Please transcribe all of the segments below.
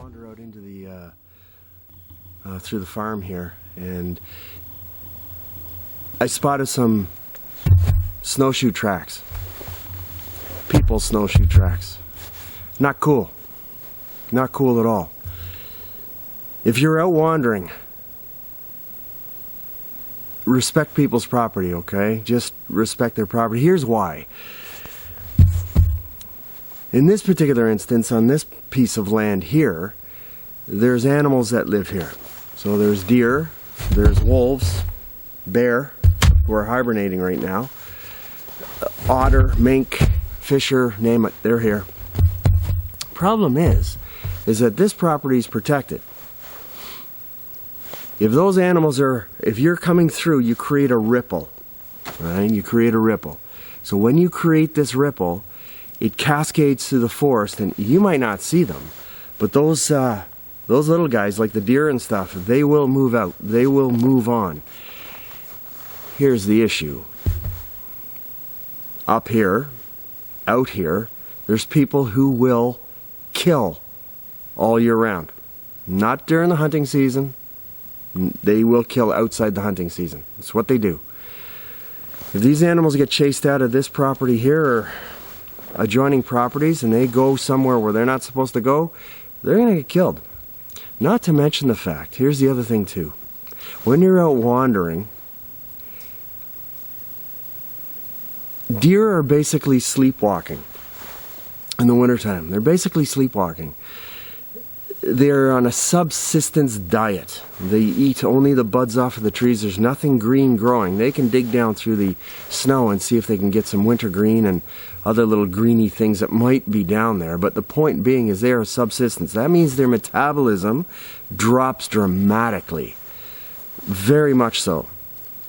wander out into the through the farm here, and I spotted some snowshoe tracks. People's snowshoe tracks. Not cool. Not cool at all. If you're out wandering, respect people's property, okay? Just respect their property. Here's why. In this particular instance, on this piece of land here, there's animals that live here. So there's deer, there's wolves, bear, who are hibernating right now, otter, mink, fisher, name it, they're here. Problem is that this property is protected. If those animals are, if you're coming through, you create a ripple, right? You create a ripple. So when you create this ripple, it cascades through the forest, and you might not see them, but those little guys, like the deer and stuff, they will move out. They will move on. Here's the issue. Up here, out here, there's people who will kill all year round. Not during the hunting season. They will kill outside the hunting season. It's what they do. If these animals get chased out of this property here or adjoining properties and they go somewhere where they're not supposed to go, they're going to get killed. Not to mention the fact, here's the other thing too. When you're out wandering, deer are basically sleepwalking in the wintertime. They're basically sleepwalking. They're on a subsistence diet. They eat only the buds off of the trees. There's nothing green growing. They can dig down through the snow and see if they can get some wintergreen and other little greeny things that might be down there. But the point being is they are subsistence. That means their metabolism drops dramatically. Very much so.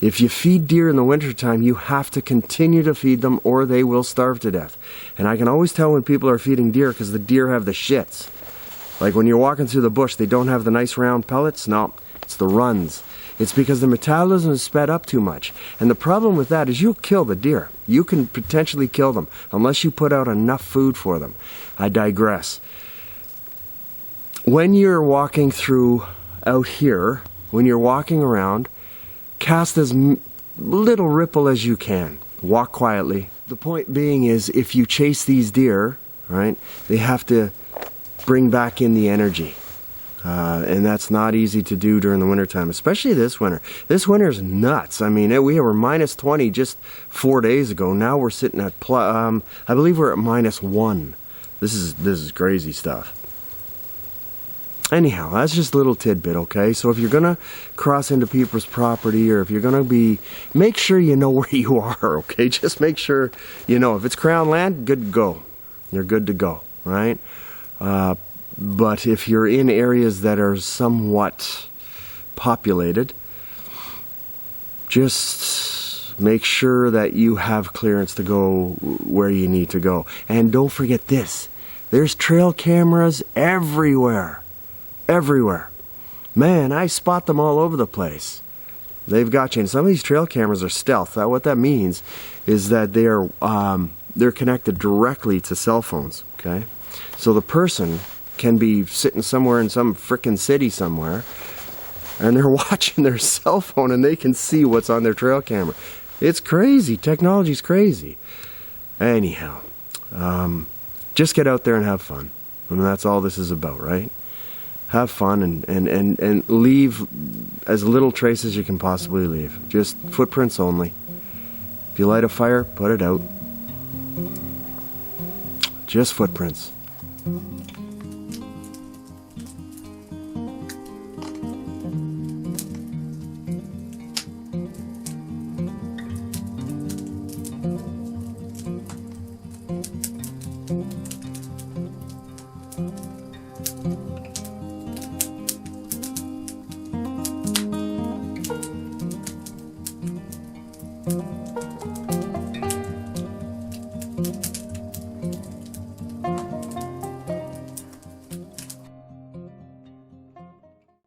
If you feed deer in the wintertime, you have to continue to feed them or they will starve to death. And I can always tell when people are feeding deer because the deer have the shits. Like when you're walking through the bush, they don't have the nice round pellets. No, it's the runs. It's because the metabolism is sped up too much. And the problem with that is you'll kill the deer. You can potentially kill them unless you put out enough food for them. I digress. When you're walking through out here, when you're walking around, cast as little ripple as you can. Walk quietly. The point being is if you chase these deer, right, they have to bring back in the energy. And that's not easy to do during the wintertime, especially this winter. This winter's nuts. I mean, we were minus 20 just 4 days ago. Now we're sitting at, I believe we're at -1. This is crazy stuff. Anyhow, that's just a little tidbit, okay? So if you're going to cross into people's property or if you're going to be, make sure you know where you are, okay? Just make sure you know. If it's Crown land, good to go. You're good to go, right? But if you're in areas that are somewhat populated, just make sure that you have clearance to go where you need to go. And don't forget this, there's trail cameras everywhere. Everywhere. Man, I spot them all over the place. They've got you. And some of these trail cameras are stealth. What that means is that they're connected directly to cell phones, okay? So the person can be sitting somewhere in some frickin' city somewhere and they're watching their cell phone and they can see what's on their trail camera. It's crazy. Technology's crazy. Anyhow, just get out there and have fun. And that's all this is about, right? Have fun and leave as little trace as you can possibly leave. Just footprints only. If you light a fire, put it out. Just footprints.